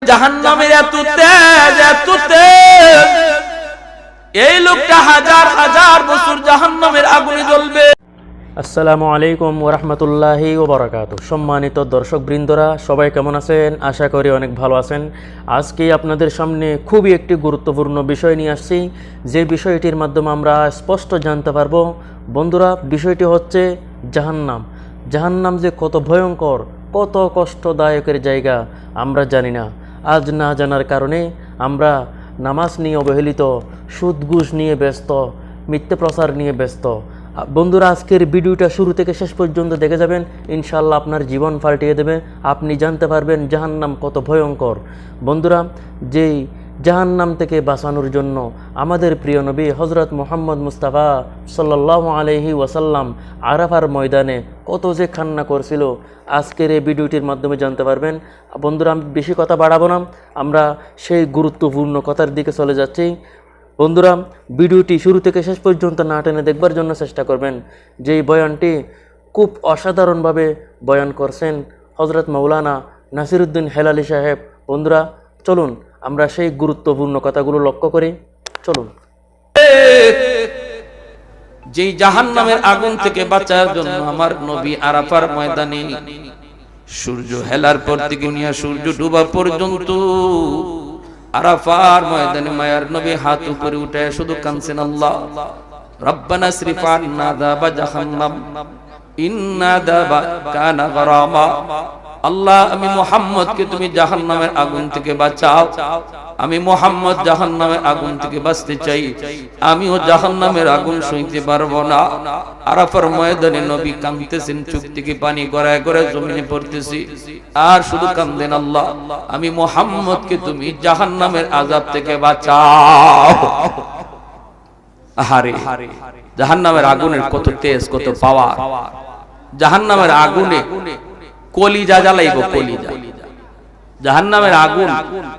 জাহান্নামের এত তেজ এই লোকটা হাজার হাজার বছর জাহান্নামের আগুনে জ্বলবে। আসসালামু আলাইকুম ওরহমতুল্লাহি ওবরাকাতুহু। সম্মানিত দর্শক বৃন্দরা, সবাই কেমন আছেন? আশা করি অনেক ভালো আছেন। আজকে আপনাদের সামনে খুবই একটি গুরুত্বপূর্ণ বিষয় নিয়ে আসছি, যে বিষয়টির মাধ্যমে আমরা স্পষ্ট জানতে পারবো। বন্ধুরা, বিষয়টি হচ্ছে জাহান্নাম। জাহান্নাম যে কত ভয়ঙ্কর, কত কষ্টদায়কের জায়গা আমরা জানি না। আজ না জানার কারণে আমরা নামাজ নিয়ে অবহেলিত, সুদ ঘুষ নিয়ে ব্যস্ত, মিথ্যে প্রচার নিয়ে ব্যস্ত। বন্ধুরা, আজকের ভিডিওটা শুরু থেকে শেষ পর্যন্ত দেখে যাবেন, ইনশাআল্লাহ আপনার জীবন পাল্টিয়ে দেবে। আপনি জানতে পারবেন জাহান্নাম কত ভয়ঙ্কর। বন্ধুরা, যেই জাহান্নাম থেকে বাঁচানোর জন্য আমাদের প্রিয় নবী হযরত মুহাম্মদ মুস্তাফা সাল্লাল্লাহু আলাইহি ওয়াসাল্লাম আরাফার ময়দানে কত যে কান্না করছিল, আজকের এই ভিডিওটির মাধ্যমে জানতে পারবেন। বন্ধুরা, আমি বেশি কথা বাড়াবো না, আমরা সেই গুরুত্বপূর্ণ কথার দিকে চলে যাচ্ছি। বন্ধুরা, ভিডিওটি শুরু থেকে শেষ পর্যন্ত না টেনে দেখবার জন্য চেষ্টা করবেন। যেই বয়ানটি খুব অসাধারণভাবে বয়ান করছেন হযরত মাওলানা নাসিরউদ্দিন হেলালি সাহেব। বন্ধুরা, চলুন আমরা সেই গুরুত্বপূর্ণ কথাগুলো লক্ষ্য করি। চলুন। যেই জাহান্নামের আগুন থেকে বাঁচার জন্য আমার নবী আরাফার ময়দানে সূর্য হেলার পর থেকে নিয়ে সূর্য ডুবা পর্যন্ত আরাফার ময়দানে মায়ার নবী হাত উপরে উঠে শুধু কাঁদছেন, আল্লাহ রব্বানা সরিফ আন্না আযাবা জাহান্নাম ইন্না আযাবা কানা গরামা। আল্লাহ, আমি মুহাম্মদকে তুমি জাহান্নামের আগুন থেকে বাঁচাও। আমি মুহাম্মদ জাহান্নামের আগুন থেকে বাঁচতে চাই, আমিও জাহান্নামের আগুন সইতে পারবো না। আরাফার ময়দানে নবী কাঁদতেছেন, চোখ থেকে পানি গড়ায় গড়ায় জমিনে পড়তেছে আর শুধু কাঁদেন, আল্লাহ আমি মুহাম্মদকে তুমি জাহান্নামের আযাব থেকে বাঁচাও। আহারে, জাহান্নামের আগুনের কত তেজ, কত পাওয়ার। জাহান্নামের আগুনে কলিজা জ্বালাইব, কলিজা। জাহান্নামের আগুন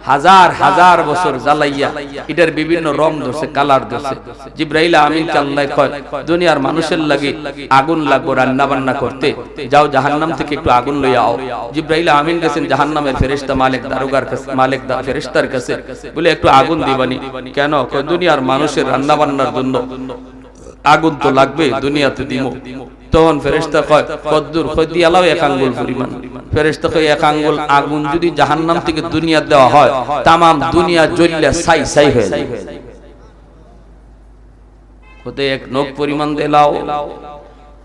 হাজার হাজার বছর জ্বালাইয়া এটার বিভিন্ন রং ধরছে, কালার ধরছে। জিবরাইল আমিনকে আল্লাহ কয়, দুনিয়ার মানুষের লাগি আগুন লাগবে রান্না বান্না করতে, যাও জাহান্নাম থেকে একটু আগুন লইয়া আও। জিবরাইল আমিন গেছেন জাহান্নামের ফেরেশতা মালিক দারোগার কাছে, মালিক ফেরেশতার কাছে, বলে একটু আগুন দিবানি। কেন? কয় দুনিয়ার মানুষের রান্না বান্নার জন্য আগুন তো লাগবে, দুনিয়াতে দিমু। তখন ফেরেশতা কয়, কদ্দুর? কয় দিয়ে আলাও এক আঙ্গুল পরিমাণ। ফেরেশতা কয়, এক আঙ্গুল আগুন যদি জাহান্নাম থেকে দুনিয়া দেওয়া হয়, তামাম দুনিয়া জ্বললে ছাই ছাই হয়ে যায়। কত এক নখ পরিমাণ দিলাও।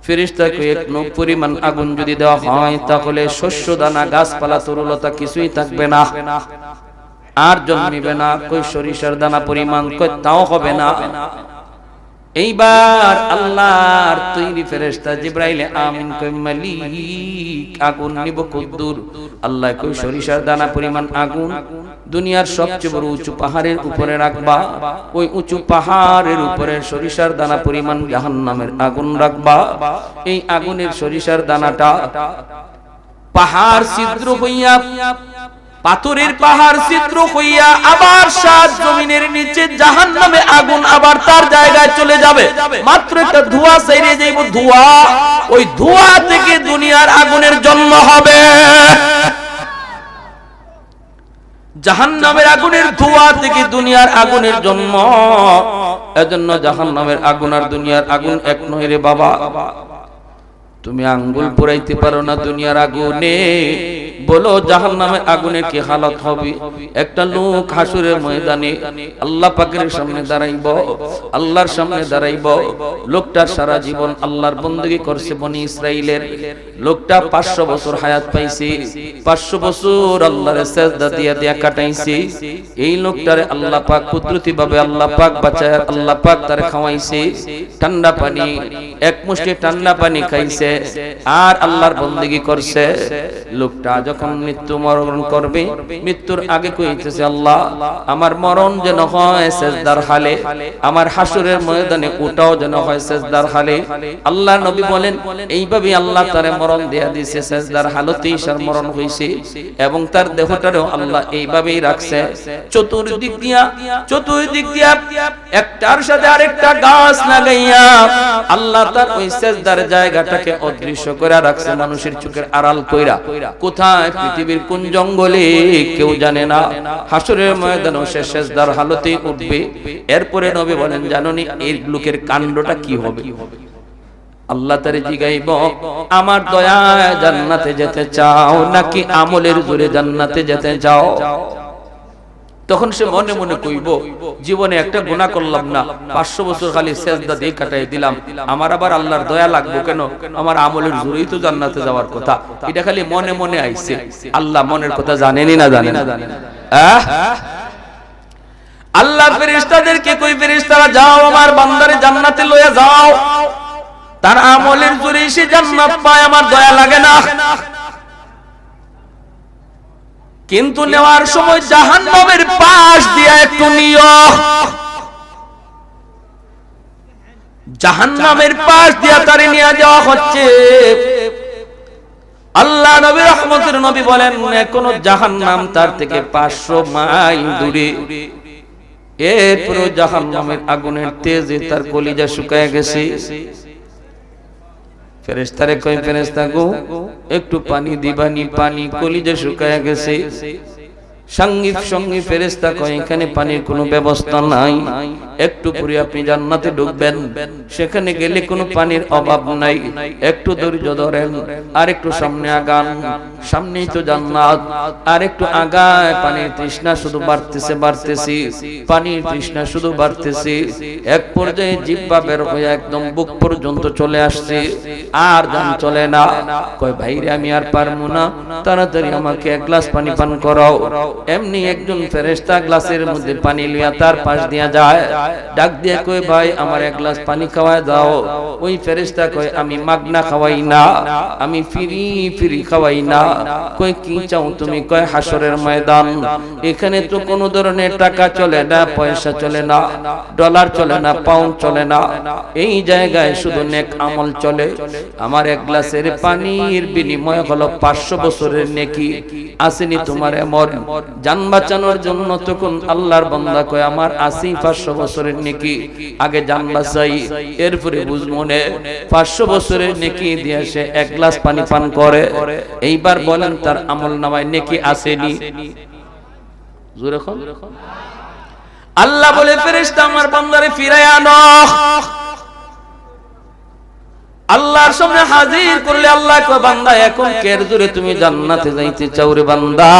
ফেরেশতা কয়, এক নখ পরিমাণ আগুন যদি দেওয়া হয়, তাহলে শস্য দানা, গাছপালা, তরুলতা কিছুই থাকবে না, আর জন্মিবে না। কই সরিষার দানা পরিমাণ? কই তাও হবে না। এইবার আল্লাহর তৈরি ফেরেশতা জিবরাইল আমিন কই, মালিক আগুন নিব কদ্দুর? আল্লাহ কই, সরিষার দানা পরিমাণ আগুন দুনিয়ার সবচেয়ে বড় উঁচু পাহাড়ের উপরে রাখবা। ওই উঁচু পাহাড়ের উপরে সরিষার দানা পরিমাণ জাহান্নামের আগুন রাখবা। এই আগুনের সরিষার দানাটা পাহাড় ছিদ্র হইয়া, পাথরের পাহাড় ছিদ্র হইয়া আবার সাত জমিনের নিচে জাহান্নামে আগুন আবার তার জায়গায় চলে যাবে। মাত্র একটা ধোঁয়া ছেড়ে যাইব, ধোঁয়া। ওই ধোঁয়া থেকে দুনিয়ার আগুনের জন্ম হবে। জাহান্নামের আগুনের ধোঁয়া থেকে দুনিয়ার আগুনের জন্ম। এজন্য জাহান্নামের আগুন আর দুনিয়ার আগুন এক নয় রে বাবা। তুমি আঙ্গুল পুরাইতে পারো না দুনিয়ার আগুনে, বলো জাহান্নামের আগুনের কি হালত হবে? একটা লোক হাসরের ময়দানে আল্লাহ পাকের সামনে দাঁড়াইব, আল্লাহর সামনে দাঁড়াইব। লোকটার সারা জীবন আল্লাহর বندگی করছে বনি ইসরাইলের। লোকটা 500 বছর হায়াত পাইছে, 500 বছর আল্লাহর সিজদা দিয়া দিয়া কাটাইছে। এই লোকটারে আল্লাহ পাক কুদরতি ভাবে আল্লাহ পাক বাঁচায়, আল্লাহ পাক তারে খাওয়াইছে ঠান্ডা পানি। এক মুষ্টি ঠান্ডা পানি খাইছে আর আল্লাহর বندگی করছে। লোকটা যখন মৃত্যু মরণ করবে, মৃত্যুর আগে কইতেছে, আল্লাহ আমার মরণ যেন হয় সিজদার হালে, আমার হাসরের ময়দানে ওটাও যেন হয় সিজদার হালে। আল্লাহ নবী বলেন, এইভাবে আল্লাহ তারে মরণ দেয়া দিয়েছে, সিজদার হালতেই তার মরণ হইছে এবং তার দেহটারও আল্লাহ এইভাবেই রাখছে। চতুর্দিক দিয়া একটার সাথে আরেকটা গাছ লাগাইয়া আল্লাহ তার ওই সিজদার জায়গাটাকে অদৃশ্য করে রাখছে, মানুষের চোখের আড়াল কইরা। কোথায়? কোথায়, পৃথিবীর কোন জঙ্গলে কেউ জানে না। হাসরের ময়দানে সে সেজদার হালতেই উঠবে। এরপরে নবী বলেন, জানোনি এই লোকের কাণ্ডটা কি হবে? আল্লাহ তারে জিগাইব, আমার দয়ায় জান্নাতে যেতে চাও নাকি আমলের জোরে জান্নাতে যেতে চাও? তখন সে মনে মনে কইব, জীবনে একটা গুনাহ করলাম না, 500 বছর খালি সেজদা দিয়ে কাটাই দিলাম, আমার আবার আল্লাহর দয়া লাগবে কেন? আমার আমলের জোরেই তো জান্নাতে যাওয়ার কথা। এটা খালি মনে মনে আইছে। আল্লাহ মনের কথা জানেনই না জানেন? আল্লাহ ফেরেশতাদেরকে কই, ফেরেশতারা যাও আমার বান্দারে জান্নাতে লয়ে যাও, তার আমলের জোরে সে জান্নাত পায়, আমার দয়া লাগে না। কিন্তু নেওয়ার সময় জাহান্নামের পাশ দিয়া একটু নিও, জাহান্নামের পাশ দিয়া তারে নিয়ে যাওয়া হচ্ছে। আল্লাহ নবী রহমতের নবী বলেন, এখনো জাহান্নাম তার থেকে 500 মাইল দূরে। এরপরও জাহান্নামের আগুনের তেজে তার কলিজা শুকায় গেছে। ফেরেশতারে কই, ফেরেশতা গো একটু পানি দিবানি, পানি কলিজা শুকায় গেছে। সঙ্গী ফেরেশতা কয়, এখানে পানির কোনো ব্যবস্থা নাই, একটু পরে আপনি জান্নাতে ঢুকবেন, সেখানে গেলে কোনো পানির অভাব নাই, একটু ধৈর্য ধরেন, আর একটু সামনে আগান, সামনেই তো জান্নাত, আর একটু আগায় পানির তৃষ্ণা শুধু বাড়তেছে, পানির তৃষ্ণা শুধু বাড়তেছে। এক পর্যায়ে জিহ্বা বের হয়ে একদম বুক পর্যন্ত চলে আসছে, আর দাম চলে না। কয়, ভাইরে আমি আর পারবো না, তাড়াতাড়ি আমাকে এক গ্লাস পানি পান করাও। এমনি একজন ফেরেশতা গ্লাসের মধ্যে পানি লিয়া তার পাশ দিয়া যায়, ডাক দিয়ে কয়, ভাই আমার এক গ্লাস পানি খাওয়ায় দাও। ওই ফেরেশতা কয়, আমি মাগনা খাওয়াই না, আমি ফ্রি খাওয়াই না। কয়, কি চাও তুমি? কয়, হাসরের ময়দান, এখানে তো কোনো ধরনের টাকা চলে না, পয়সা চলে না, ডলার চলে না, পাউন্ড চলে না, এই জায়গায় শুধু নেক আমল চলে। আমার এক গ্লাসের পানির বিনিময় হলো 500 বছরের নেকি। আসেনি তোমার এমন? জান বাঁচানোর জন্য তখন আল্লাহর বান্দা কয়, আমার 500 বছরের নেকি, আগে জান বাঁচাই, এরপরে বুঝবো নে। 500 বছরের নেকি দিয়ে সে এক গ্লাস পানি পান করে। এইবার বলেন, তার আমল নামায় নেকি আসেনি? জোরে কন। আল্লাহ বলে, ফেরেশতা আমার বান্দারে ফিরায় আনো। আল্লাহর সামনে হাজির করলে আল্লাহ কয়, বান্দা এখন কের জোরে তুমি জান্নাতে যাইতে চাও রে বান্দা?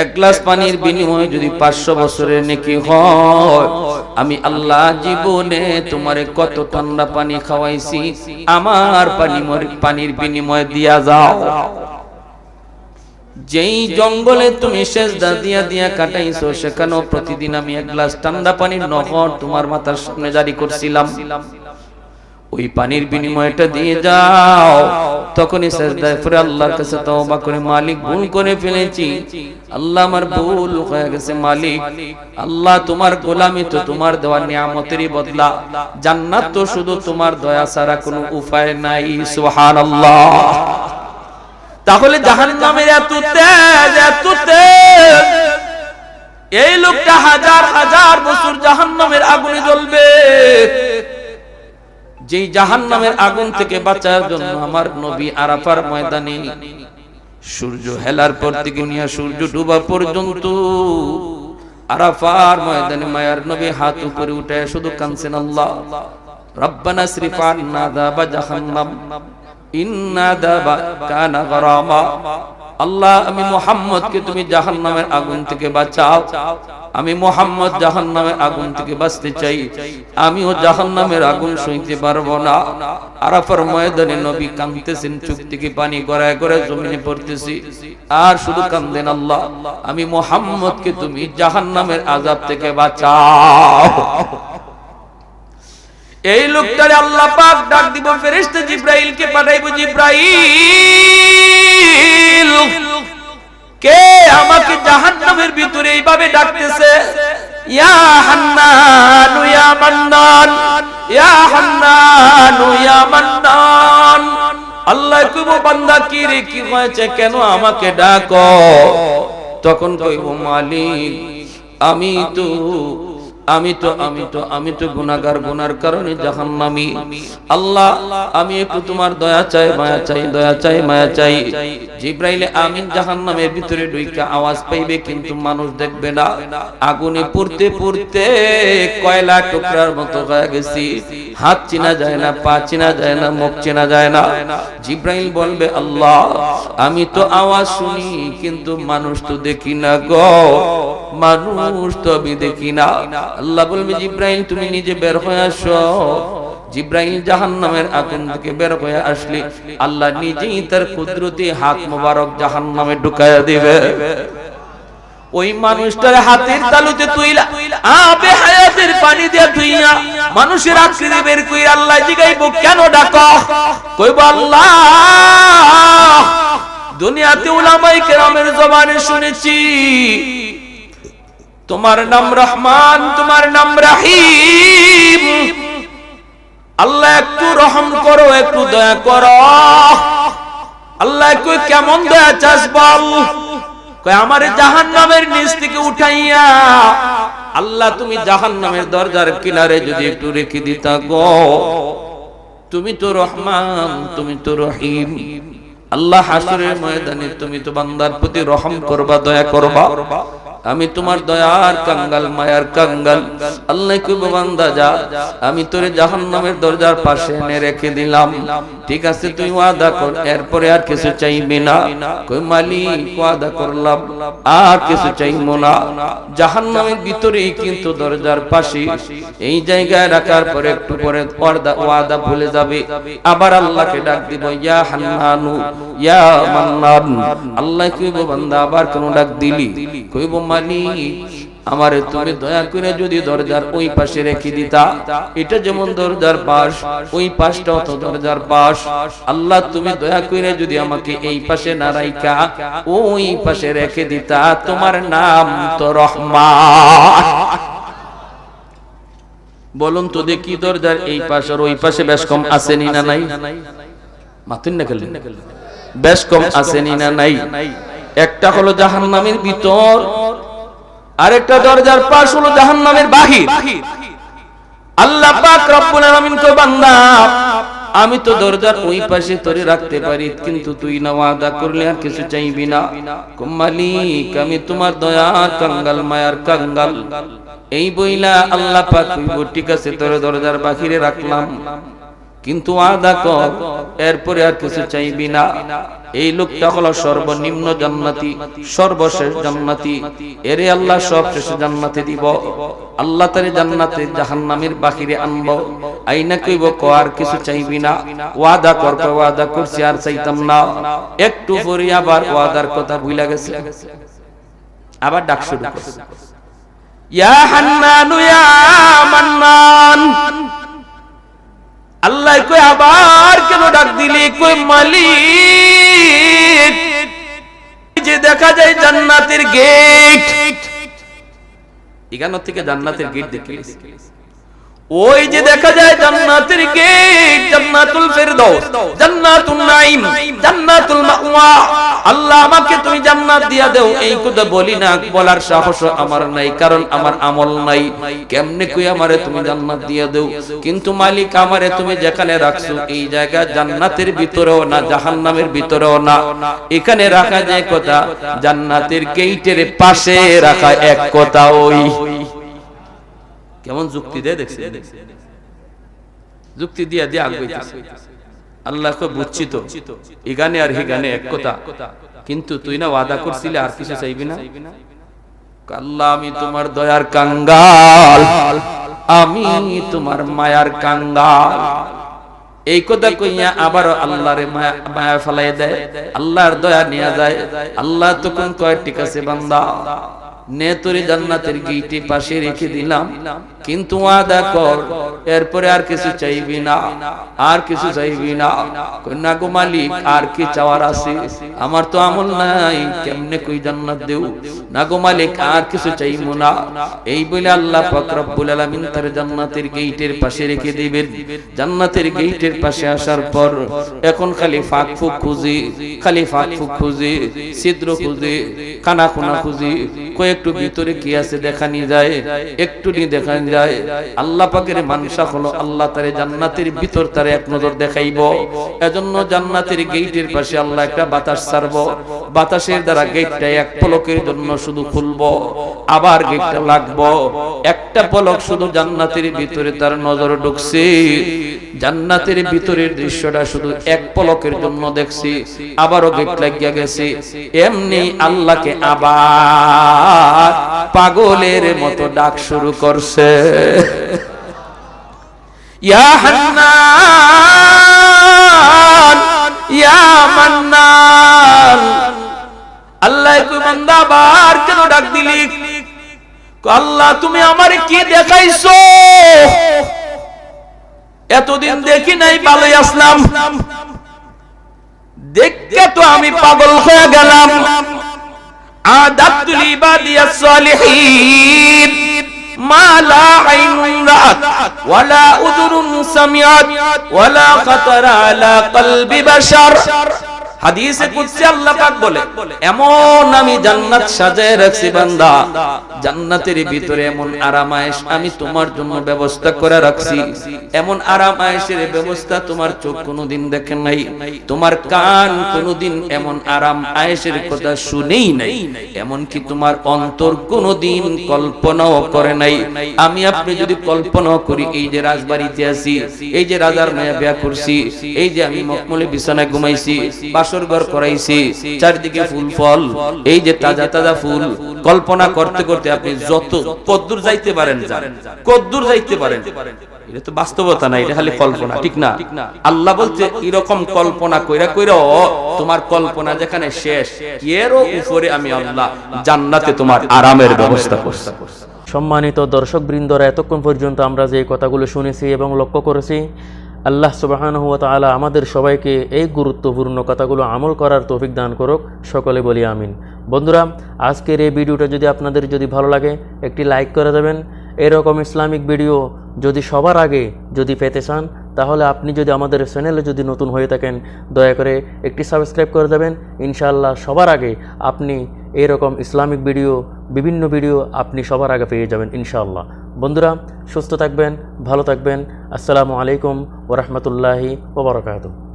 এক গ্লাস পানির বিনিময়ে যদি 500 বছরের নেকি হয়, আমি আল্লাহ জীবনে তোমারে কত ঠান্ডা পানি খাওয়াইছি, আমার পানির বিনিময়ে দিয়া যাও। যেই জঙ্গলে তুমি সেজদা দিয়া কাটাইছো, সেখানেও প্রতিদিন আমি এক গ্লাস ঠান্ডা পানির নহর তোমার মাথার সামনে জারি করছিলাম, ওই পানির বিনিময়টা দিয়ে যাও। তখনই সেজদায় পড়ে আল্লাহর কাছে তওবা করে, মালিক ভুল করে ফেলেছি, আল্লাহ আমার ভুল হয়ে গেছে মালিক, আল্লাহ তোমার গোলামি তো তোমার দেওয়া নিয়ামতেরই বদলা, জান্নাত তো শুধু তোমার দয়া ছাড়া কোনো উপায় নাই। সুবহানাল্লাহ। তাহলে জাহান্নামের এত তেজ, এই লোকটা হাজার হাজার বছর জাহান্নামের আগুনে জ্বলবে। যেই জাহান্নামের আগুন থেকে বাঁচার জন্য আমার নবী আরাফার ময়দানে সূর্য হেলার পর থেকে নিয়ে সূর্য ডুবা পর্যন্ত আরাফার ময়দানে মায়ার নবী হাত উপরে উঠে শুধু কাঁদছেন, আল্লাহ রব্বানা সরিফ আন্না আযাবা জাহান্নাম ইন্না আযাবা কানা গরামা। আল্লাহ, আমি মুহাম্মদকে তুমি জাহান্নামের আগুন থেকে বাঁচাও, আমি মুহাম্মদ জাহান্নামের আগুন থেকে বাঁচতে চাই, আমিও জাহান্নামের আগুন সইতে পারবো না। আরাফার ময়দানে নবী কাঁদতেছেন, চোখ থেকে পানি গড়ায় গড়ায় জমিনে পড়তেছি, আর শুধু কাঁদেন, আল্লাহ আমি মুহাম্মদকে তুমি জাহান্নামের আযাব থেকে বাঁচাও। এই লোকটারে আল্লাহ পাক ডাক দিব, ফেরেশতা জিবরাইলকে পাঠাইবো, জিবরাইল কে আমাকে জাহান্নামের ভিতরে এইভাবে ডাকতেছে, ইয়া হান্নান ইয়া মান্নান, ইয়া হান্নান ইয়া মান্নান। আল্লাহ কইবো, বান্দা কি রে, কি হয়েছে, কেন আমাকে ডাকো? তখন কইবো, মালিক আমি তো আমি তো গুনাহগার, গুনার কারণে জাহান্নামী। আল্লাহ আমি একটু তোমার দয়া চাই, মায়া চাই, দয়া চাই, মায়া চাই। জিবরাইল আমিন জাহান্নামের ভিতরে ঢুইকা আওয়াজ পাইবে, কিন্তু মানুষ দেখবে না। আগুনে পুড়তে পুড়তে কয়লা টুকরার মতো হয়ে গেছি, হাত চিনা যায় না, পা চিনা যায় না, মুখ চেনা যায় না। জিবরাইল বলবে আল্লাহ আমি তো আওয়াজ শুনি, কিন্তু মানুষ তো দেখি না গো, মানুষ তো আমি দেখি না। আল্লাহ বলবে জিবরাইল তুমি নিজে বের হয়ে আসো। জিবরাইল জাহান্নামের আগুন থেকে বের হয়ে আসলে আল্লাহ নিজেই তার কুদরতি হাত মোবারক জাহান্নামে ঢুকায়া দিবে। ওই মানুষটার হাতের তালুতে তুইলা আবে হায়াতের পানি দিয়া তুইয়া মানুষের আকৃতি বের কইরা আল্লাহ জিগাইবো কেন ডাকো? কইবো আল্লাহ দুনিয়াতে উলামায়ে কেরামের জবানে শুনেছি তোমার নাম রহমান, তোমার নাম রহিম। আল্লাহ একটু রহম করো, একটু দয়া করো। আল্লাহ কই কেমন দয়া চাস বল? কই আমারে জাহান্নামের নিচ থেকে উঠাইয়া আল্লাহ তুমি জাহান্নামের দরজার কিনারে যদি একটু রেখে দিতা গো। তুমি তো রহমান, তুমি তো রহিম। আল্লাহ হাসরের ময়দানে তুমি তো বান্দার প্রতি রহম করবা, দয়া করবা। আমি তোমার দয়ার কাঙ্গাল, মায়ার কাঙ্গাল। আল্লাহ কইবো বান্দা যা, আমি তোরে জাহান্নামের দরজার পাশে এনে রেখে দিলাম, ঠিক আছে তুই ওয়াদা কর এরপরে আর কিছু চাইবি না। কই মালিক ওয়াদা করলাম আর কিছু চাইবো না। জাহান্নামের ভিতরেই কিন্তু দরজার পাশে এই জায়গায় রাখার পরে একটু পরে ওয়াদা ভুলে যাবে, আবার আল্লাহকে ডাক দিব ইয়া হান্নানু ইয়া মান্নান। আল্লাহ কইবো বান্দা আবার কোন ডাক দিলি? কইবো মালিক আমারে তুমি দয়া করে যদি দরজার ওই পাশে রেখে দিতা, এটা যেমন দরজার পাশ ওই পাশটাও তো দরজার পাশ। আল্লাহ তুমি দয়া করে যদি আমাকে এই পাশে না রাইখা ওই পাশে রেখে দিতা, তোমার নাম তো রহমান। বলুন তো দেখি দরজার এই পাশ আর ওই পাশে বেশ কম আসেনি না নাই? মাতুন না গেলেন, বেশ কম আসেনি না নাই? একটা হলো জাহান্নামের ভিতর, আরেকটা দরজার পাশ হলো জাহান্নামের বাহির। আল্লাহ পাক রব্বুল আলামিন কই বান্দা আমি তো দরজার ওই পাশে তোরে রাখতে পারি, কিন্তু তুই না ওয়াদা করলে আর কিছু চাইবি না। মালিক আমি তোমার দয়ার কাঙ্গাল, মায়ার কাঙ্গাল। এই বইলা আল্লাহ পাক কইবো ঠিক আছে তোরে দরজার বাহিরে রাখলাম, কিন্তু ওয়াদা কর এরপরে আর কিছু চাইবি না। এই লোকটা হলো সর্বনিম্ন জান্নাতি, সর্বশেষ জান্নাতি। এরে আল্লাহ সবশেষ জান্নাতে দিব। আল্লাহ তারে জান্নাতে জাহান্নামের বাহিরে আনবো। আইনা কইব ক আর কিছু চাইবি না? ওয়াদা কর। ওয়াদা করছি আর চাইতাম না। একটু পরে আবার ওয়াদার কথা ভুলে গেছে, আবার ডাক শুরু করছে ইয়া হান্নানু ইয়া মান্নান। আল্লাহ কই আবার কেন ডাক দিলি? কই মালিক যে দেখা যায় জান্নাতের গেট, এখান থেকে জান্নাতের গেট দেখে ওই যে দেখা যায় জান্নাতের গেট, জান্নাতুল ফেরদাউস, জান্নাতুন নাঈম, জান্নাতুল মাওয়া। আল্লাহ আমাকে তুমি জান্নাত দিয়া দাও, এই কথা বলি না, বলার সাহস আমার নাই, কারণ আমার আমল নাই। কেমনে কই আমারে তুমি জান্নাত দিয়া দাও? কিন্তু মালিক আমারে তুমি যেখানে রাখছো এই জায়গা জান্নাতের ভিতরেও না, জাহান্নামের ভিতরেও না। এখানে রাখা যায় কথা জান্নাতের গেটের পাশে রাখা এক কথা। ওই কেমন যুক্তি দেয় দেখছেন? যুক্তি দিয়া দিয়া আগাইতেছে। আল্লাহ কো বুঝছি তো এখানে আর হেগানে এক কথা, কিন্তু তুই না ওয়াদা করছিলি আর কিছু চাইবি না? আল্লাহ আমি তোমার দয়ার কাঙ্গাল, আমি তোমার মায়ার কাঙ্গাল। এই কথা কইয়া আবার আল্লাহরে মায়া ফেলাই দেয়, আল্লাহর দয়া নিয়ে যায়। আল্লাহ তখন কয় ঠিক আছে বান্দা নে তোরে জান্নাতের গেটে পাশে রেখে দিলাম, কিন্তু ওয়াদা কর এরপরে আর কিছু চাইবি না, আর কিছু চাইবি না। না গো মালিক আর কি চাওয়ার আছে? আমার তো আমল নাই, কেমনে কই জান্নাত দেও? না গো মালিক আর কিছু চাইবো না। এই বলে আল্লাহ পাক রব্বুল আলামিন তার জান্নাতের গেটের পাশে রেখে দিবেন। জান্নাতের গেটের পাশে আসার পর এখন খালি ফাঁক ফুক খুঁজে, খালি ফাঁক ফুক খুঁজে, ছিদ্র খুঁজে, কানা কোনা খুঁজে, কয়েক একটু ভিতরে কি আছে দেখানি যায়, একটু নিয়ে দেখানি যায়। আল্লাহ পাকের মানসা হলো আল্লাহ তারে জান্নাতের ভিতর তারে এক নজর দেখাইব। এজন্য জান্নাতের গেটের পাশে আল্লাহ একটা বাতাস ছাড়বো, বাতাসের দ্বারা গেটটা এক পলকের জন্য শুধু খুলবো, আবার গেটটা লাগবো। একটা পলক শুধু জান্নাতের ভিতরে তার নজর ঢুকছে, জান্নাতের ভিতরের দৃশ্যটা শুধু এক পলকের জন্য দেখছি, আবারও গেট লাগিয়া গেছে। এমনি আল্লাহকে আবার পাগলের মতো ডাক শুরু করছে, ইয়া হান্নান ইয়া মান্নান। আল্লাহ কই বান্দা আবার কেন ডাক দিলি? আল্লাহ তুমি আমারে কি দেখাইছো? এতদিন দেখি নাই, ভালোই আসলাম, দেখতে তো আমি পাগল হয়ে গেলাম। আদাতুল ইবাদিয়াস সালিহিন মা লা আইনুন রাআত ওয়ালা উযুরুন সামিআত ওয়ালা খাতারা আলা কলবি বাশার। হাদিসে কুদসি আল্লাহ পাক বলে, এমন আমি জান্নাত সাজায় রাখছি বান্দা, জান্নাতের ভিতরে এমন আরাম আয়েশ আমি তোমার জন্য ব্যবস্থা করে রাখছি, এমন আরাম আয়েশের ব্যবস্থা তোমার চোখ কোনোদিন দেখে নাই, তোমার কান কোনোদিন এমন আরাম আয়েশের কথা শুনেই নাই, এমন কি তোমার অন্তর কোনোদিন কল্পনাও করে নাই। আমি আপনি যদি কল্পনা করি, এই যে রাজবাড়িতে আছি, এই যে রাজার মায়া বিয়া করছি, এই যে আমি মখমলে বিছানায় ঘুমাইছি, বাসর ঘর করাইছি, চারিদিকে ফুল ফল, এই যে তাজা তাজা ফুল, কল্পনা করতে করতে আপনি যত কদ্দূর যাইতে পারেন যান, কদ্দূর যাইতে পারেন। এটা তো বাস্তবতা না, এটা খালি কল্পনা, ঠিক না? আল্লাহ বলছে এরকম কল্পনা কইরা কইরা তোমার কল্পনা যেখানে শেষ, এরও উপরে আমি আল্লাহ জান্নাতে তোমার আরামের ব্যবস্থা করছি। সম্মানিত দর্শক বৃন্দরা, এতক্ষণ পর্যন্ত আমরা যে কথাগুলো শুনেছি এবং লক্ষ্য করেছি, আল্লাহ সুবহানাহু ওয়া তাআলা আমাদের সবাইকে এই গুরুত্বপূর্ণ কথাগুলো আমল করার তৌফিক দান করুক, সকলে বলি আমিন। বন্ধুরা, আজকের এই ভিডিওটা যদি আপনাদের যদি ভালো লাগে, একটি লাইক করে দেবেন। এরকম ইসলামিক ভিডিও যদি সবার আগে যদি পেতে চান, তাহলে আপনি যদি আমাদের চ্যানেলে যদি নতুন হয়ে থাকেন, দয়া করে একটি সাবস্ক্রাইব করে দেবেন। ইনশাআল্লাহ সবার আগে আপনি এরকম ইসলামিক ভিডিও, বিভিন্ন ভিডিও আপনি সবার আগে পেয়ে যাবেন ইনশাআল্লাহ। বন্ধুরা, সুস্থ থাকবেন, ভালো থাকবেন। আসসালামু আলাইকুম ওয়া রাহমাতুল্লাহি ওয়া বারাকাতুহু।